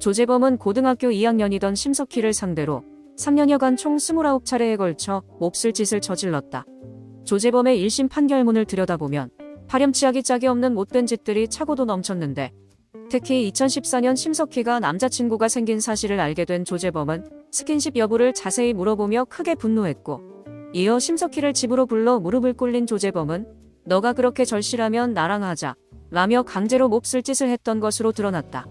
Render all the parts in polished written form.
조재범은 고등학교 2학년이던 심석희를 상대로 3년여간 총 29차례에 걸쳐 몹쓸 짓을 저질렀다. 조재범의 1심 판결문을 들여다보면 파렴치하기 짝이 없는 못된 짓들이 차고도 넘쳤는데, 특히 2014년 심석희가 남자친구가 생긴 사실을 알게 된 조재범은 스킨십 여부를 자세히 물어보며 크게 분노했고, 이어 심석희를 집으로 불러 무릎을 꿇린 조재범은 너가 그렇게 절실하면 나랑 하자 라며 강제로 몹쓸 짓을 했던 것으로 드러났다.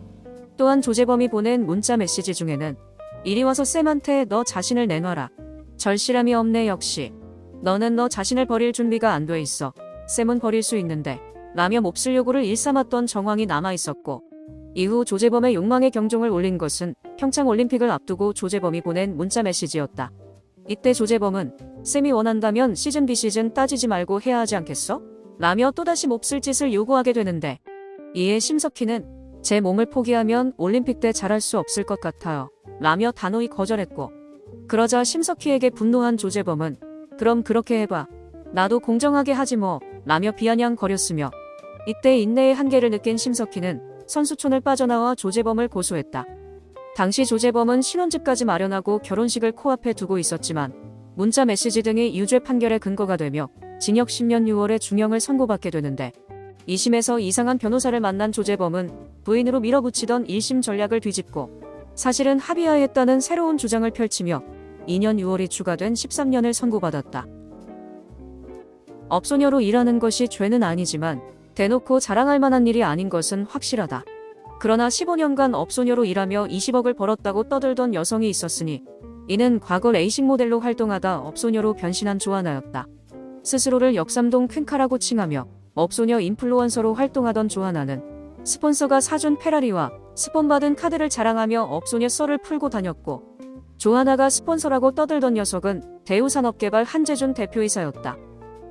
또한 조재범이 보낸 문자 메시지 중에는 이리 와서 쌤한테 너 자신을 내놔라. 절실함이 없네 역시. 너는 너 자신을 버릴 준비가 안 돼 있어. 쌤은 버릴 수 있는데. 라며 몹쓸 요구를 일삼았던 정황이 남아있었고, 이후 조재범의 욕망의 경종을 울린 것은 평창올림픽을 앞두고 조재범이 보낸 문자 메시지였다. 이때 조재범은 쌤이 원한다면 시즌 비시즌 따지지 말고 해야 하지 않겠어? 라며 또다시 몹쓸 짓을 요구하게 되는데, 이에 심석희는 제 몸을 포기하면 올림픽 때 잘할 수 없을 것 같아요. 라며 단호히 거절했고, 그러자 심석희에게 분노한 조재범은 그럼 그렇게 해봐. 나도 공정하게 하지 뭐. 라며 비아냥거렸으며, 이때 인내의 한계를 느낀 심석희는 선수촌을 빠져나와 조재범을 고소했다. 당시 조재범은 신혼집까지 마련하고 결혼식을 코앞에 두고 있었지만 문자 메시지 등이 유죄 판결의 근거가 되며 징역 10년 6월에 중형을 선고받게 되는데, 2심에서 이상한 변호사를 만난 조재범은 부인으로 밀어붙이던 1심 전략을 뒤집고 사실은 합의하였다는 새로운 주장을 펼치며 2년 6월이 추가된 13년을 선고받았다. 업소녀로 일하는 것이 죄는 아니지만 대놓고 자랑할 만한 일이 아닌 것은 확실하다. 그러나 15년간 업소녀로 일하며 20억을 벌었다고 떠들던 여성이 있었으니 이는 과거 레이싱 모델로 활동하다 업소녀로 변신한 조하나였다. 스스로를 역삼동 퀸카라고 칭하며 업소녀 인플루언서로 활동하던 조하나는 스폰서가 사준 페라리와 스폰받은 카드를 자랑하며 업소녀 썰을 풀고 다녔고, 조하나가 스폰서라고 떠들던 녀석은 대우산업개발 한재준 대표이사였다.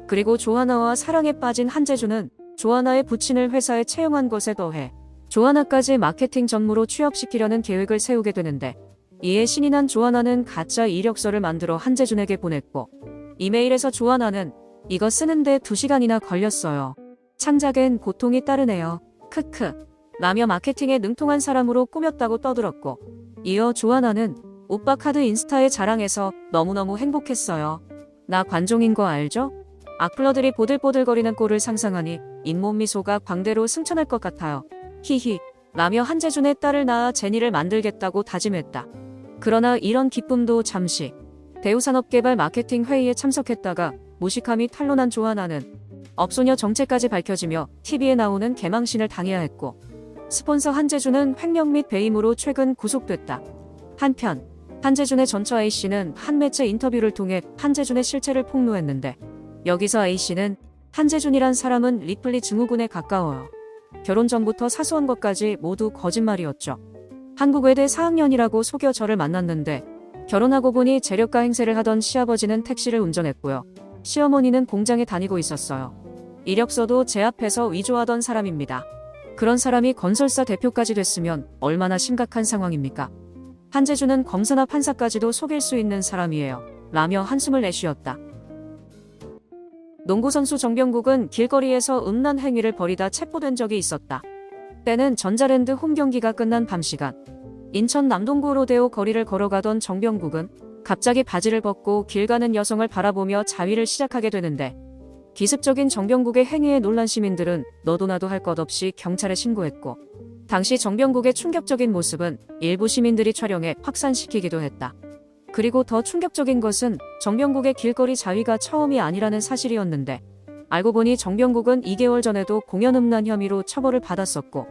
그리고 조하나와 사랑에 빠진 한재준은 조하나의 부친을 회사에 채용한 것에 더해 조하나까지 마케팅 전무로 취업시키려는 계획을 세우게 되는데, 이에 신이 난 조하나는 가짜 이력서를 만들어 한재준에게 보냈고, 이메일에서 조하나는 이거 쓰는데 2시간이나 걸렸어요. 창작엔 고통이 따르네요. 크크. 라며 마케팅에 능통한 사람으로 꾸몄다고 떠들었고, 이어 조하나는 오빠 카드 인스타에 자랑해서 너무너무 행복했어요. 나 관종인 거 알죠? 악플러들이 보들보들거리는 꼴을 상상하니 잇몸 미소가 광대로 승천할 것 같아요. 히히. 라며 한재준의 딸을 낳아 제니를 만들겠다고 다짐했다. 그러나 이런 기쁨도 잠시. 대우산업개발 마케팅 회의에 참석했다가 무식함이 탄로난 조하나는 업소녀 정체까지 밝혀지며 TV에 나오는 개망신을 당해야 했고, 스폰서 한재준은 횡령 및 배임으로 최근 구속됐다. 한편 한재준의 전처 A씨는 한 매체 인터뷰를 통해 한재준의 실체를 폭로했는데, 여기서 A씨는 한재준이란 사람은 리플리 증후군에 가까워요. 결혼 전부터 사소한 것까지 모두 거짓말이었죠. 한국외대 4학년이라고 속여 저를 만났는데 결혼하고 보니 재력가 행세를 하던 시아버지는 택시를 운전했고요. 시어머니는 공장에 다니고 있었어요. 이력서도 제 앞에서 위조하던 사람입니다. 그런 사람이 건설사 대표까지 됐으면 얼마나 심각한 상황입니까? 한재준은 검사나 판사까지도 속일 수 있는 사람이에요. 라며 한숨을 내쉬었다. 농구선수 정병국은 길거리에서 음란 행위를 벌이다 체포된 적이 있었다. 때는 전자랜드 홈 경기가 끝난 밤시간, 인천 남동구 로데오 거리를 걸어가던 정병국은 갑자기 바지를 벗고 길 가는 여성을 바라보며 자위를 시작하게 되는데, 기습적인 정병국의 행위에 놀란 시민들은 너도 나도 할 것 없이 경찰에 신고했고, 당시 정병국의 충격적인 모습은 일부 시민들이 촬영해 확산시키기도 했다. 그리고 더 충격적인 것은 정병국의 길거리 자위가 처음이 아니라는 사실이었는데, 알고 보니 정병국은 2개월 전에도 공연 음란 혐의로 처벌을 받았었고,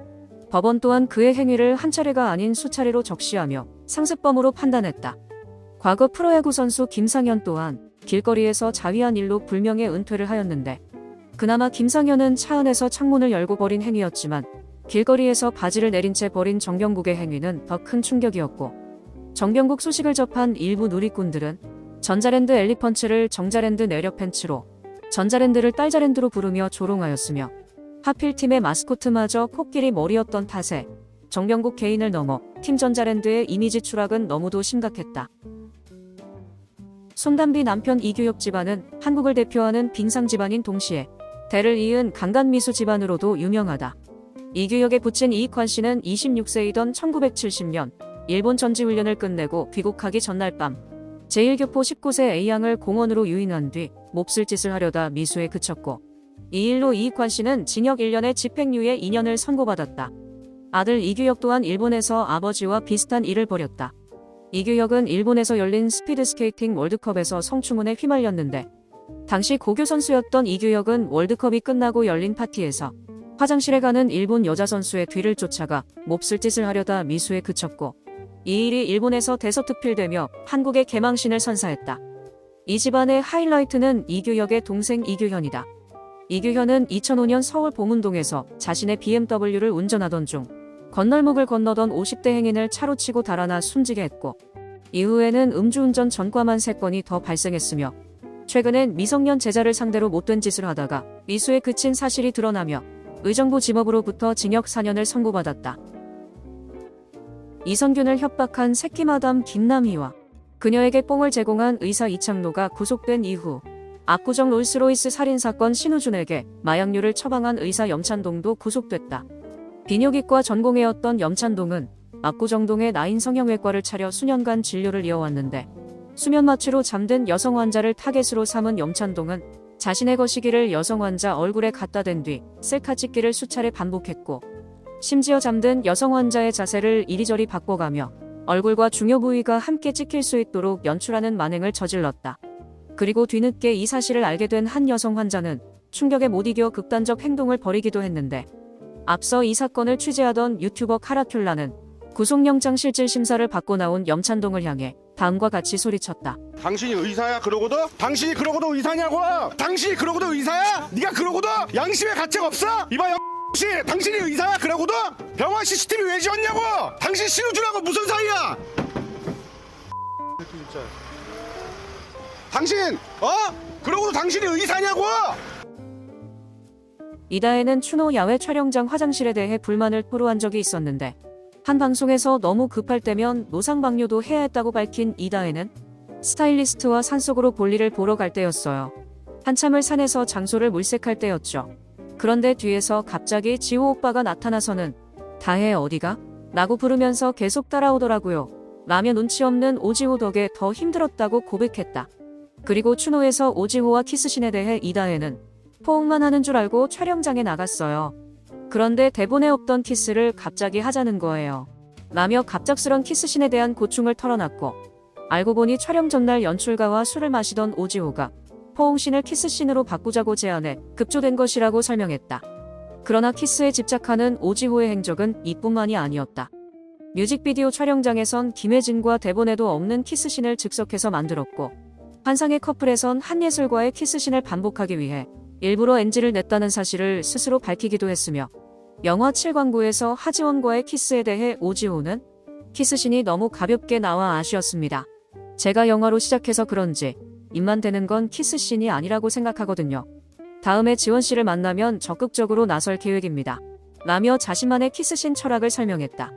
법원 또한 그의 행위를 한 차례가 아닌 수차례로 적시하며 상습범으로 판단했다. 과거 프로야구 선수 김상현 또한 길거리에서 자위한 일로 불명예 은퇴를 하였는데, 그나마 김상현은 차 안에서 창문을 열고 벌인 행위였지만 길거리에서 바지를 내린 채 벌인 정병국의 행위는 더 큰 충격이었고, 정병국 소식을 접한 일부 누리꾼들은 전자랜드 엘리펀치를 정자랜드 내력 팬츠로, 전자랜드를 딸자랜드로 부르며 조롱하였으며, 하필 팀의 마스코트마저 코끼리 머리였던 탓에 정병국 개인을 넘어 팀 전자랜드의 이미지 추락은 너무도 심각했다. 손담비 남편 이규혁 집안은 한국을 대표하는 빙상 집안인 동시에 대를 이은 강간미수 집안으로도 유명하다. 이규혁에 붙인 이익환 씨는 26세이던 1970년 일본 전지훈련을 끝내고 귀국하기 전날 밤 제1교포 19세 A양을 공원으로 유인한 뒤 몹쓸 짓을 하려다 미수에 그쳤고, 이 일로 이익환 씨는 징역 1년에 집행유예 2년을 선고받았다. 아들 이규혁 또한 일본에서 아버지와 비슷한 일을 벌였다. 이규혁은 일본에서 열린 스피드스케이팅 월드컵에서 성추문에 휘말렸는데, 당시 고교 선수였던 이규혁은 월드컵이 끝나고 열린 파티에서 화장실에 가는 일본 여자 선수의 뒤를 쫓아가 몹쓸 짓을 하려다 미수에 그쳤고, 이 일이 일본에서 대서특필되며 한국의 개망신을 선사했다. 이 집안의 하이라이트는 이규혁의 동생 이규현이다. 이규현은 2005년 서울 봉은동에서 자신의 BMW를 운전하던 중 건널목을 건너던 50대 행인을 차로 치고 달아나 숨지게 했고, 이후에는 음주운전 전과만 3건이 더 발생했으며, 최근엔 미성년 제자를 상대로 못된 짓을 하다가 미수에 그친 사실이 드러나며 의정부 지법으로부터 징역 4년을 선고받았다. 이선균을 협박한 새끼마담 김남희와 그녀에게 뽕을 제공한 의사 이창노가 구속된 이후 압구정 롤스로이스 살인사건 신우준에게 마약류를 처방한 의사 염찬동도 구속됐다. 비뇨기과 전공의였던 염찬동은 압구정동의 나인 성형외과를 차려 수년간 진료를 이어왔는데, 수면 마취로 잠든 여성 환자를 타겟으로 삼은 염찬동은 자신의 거시기를 여성 환자 얼굴에 갖다 댄 뒤 셀카 찍기를 수차례 반복했고, 심지어 잠든 여성 환자의 자세를 이리저리 바꿔가며 얼굴과 중요 부위가 함께 찍힐 수 있도록 연출하는 만행을 저질렀다. 그리고 뒤늦게 이 사실을 알게 된 한 여성 환자는 충격에 못 이겨 극단적 행동을 벌이기도 했는데, 앞서 이 사건을 취재하던 유튜버 카라큘라는 구속영장 실질 심사를 받고 나온 염찬동을 향해 다음과 같이 소리쳤다. 당신이 의사야 그러고도? 당신이 그러고도 의사냐고! 당신이 그러고도 의사야? 네가 그러고도 양심의 가책 없어? 이봐 씨, 당신이 의사야 그러고도? 병원 CCTV 왜 지웠냐고! 당신 신우준하고 무슨 사이야? 진짜. 당신 그러고도 당신이 의사냐고! 이다혜는 추노 야외 촬영장 화장실에 대해 불만을 토로한 적이 있었는데, 한 방송에서 너무 급할 때면 노상방뇨도 해야 했다고 밝힌 이다혜는 스타일리스트와 산속으로 볼일을 보러 갈 때였어요. 한참을 산에서 장소를 물색할 때였죠. 그런데 뒤에서 갑자기 지호 오빠가 나타나서는 다혜 어디가? 라고 부르면서 계속 따라오더라고요. 라며 눈치 없는 오지호 덕에 더 힘들었다고 고백했다. 그리고 추노에서 오지호와 키스신에 대해 이다혜는 포옹만 하는 줄 알고 촬영장에 나갔어요. 그런데 대본에 없던 키스를 갑자기 하자는 거예요. 라며 갑작스런 키스신에 대한 고충을 털어놨고, 알고 보니 촬영 전날 연출가와 술을 마시던 오지호가 포옹신을 키스신으로 바꾸자고 제안해 급조된 것이라고 설명했다. 그러나 키스에 집착하는 오지호의 행적은 이뿐만이 아니었다. 뮤직비디오 촬영장에선 김혜진과 대본에도 없는 키스신을 즉석해서 만들었고, 환상의 커플에선 한예슬과의 키스신을 반복하기 위해 일부러 NG를 냈다는 사실을 스스로 밝히기도 했으며, 영화 7광구에서 하지원과의 키스에 대해 오지호는 키스신이 너무 가볍게 나와 아쉬웠습니다. 제가 영화로 시작해서 그런지 입만 대는 건 키스신이 아니라고 생각하거든요. 다음에 지원씨를 만나면 적극적으로 나설 계획입니다. 라며 자신만의 키스신 철학을 설명했다.